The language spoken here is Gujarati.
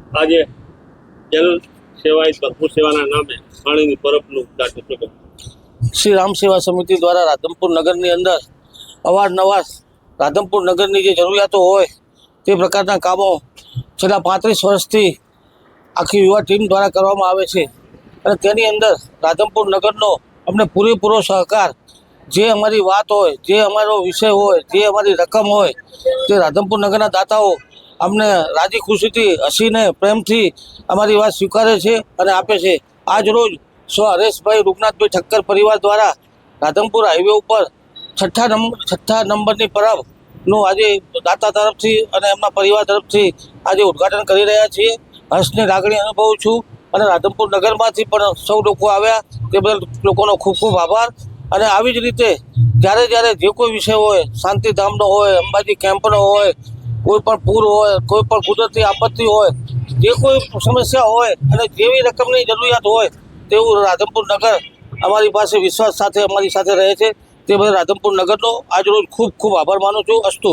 આજે જલ સેવાય ભરપૂર સેવાના નામે પાણીની પરબનું ઉદ્ઘાટન કર્યું. શ્રી રામ સેવા સમિતિ દ્વારા રાધનપુર નગરની અંદર અવારનવાર રાધનપુર નગરની જે જરૂરિયાતો હોય તે પ્રકારના કામો છેલ્લા 35 વર્ષથી આખી યુવા ટીમ દ્વારા કરવામાં આવે છે અને તેની અંદર રાધનપુર નગરનો અમને પૂરેપૂરો સહકાર, જે અમારી વાત હોય, જે અમારો વિષય હોય, જે અમારી રકમ હોય તે રાધનપુર નગરના દાતાઓ અમને રાજી ખુશીથી હસીને પ્રેમથી અમારી વાત સ્વીકારે છે અને આપે છે. આજ રોજ સ્વ હરેશભાઈ રૂપનાથભાઈ ઠક્કર પરિવાર દ્વારા રાધનપુર હાઈવે ઉપર છઠ્ઠા નંબરની પરબનું આજે દાતા તરફથી અને એમના પરિવાર તરફથી આજે ઉદ્ઘાટન કરી રહ્યા છીએ. હર્ષની લાગણી અનુભવું છું અને રાધનપુર નગરમાંથી પણ સૌ લોકો આવ્યા તે બદલ લોકોનો ખૂબ ખૂબ આભાર. અને આવી જ રીતે જ્યારે જે કોઈ વિષય હોય, શાંતિધામનો હોય, અંબાજી કેમ્પનો હોય, કોઈ પણ પૂર હોય, કોઈ પણ કુદરતી આપત્તિ હોય, જે કોઈ સમસ્યા હોય અને જેવી રકમની જરૂરિયાત હોય તેવું રાધનપુર નગર અમારી પાસે વિશ્વાસ સાથે અમારી સાથે રહે છે. તે બદલ રાધનપુર નગરનો આજરોજ ખૂબ ખૂબ આભાર માનું છું. અસ્તુ.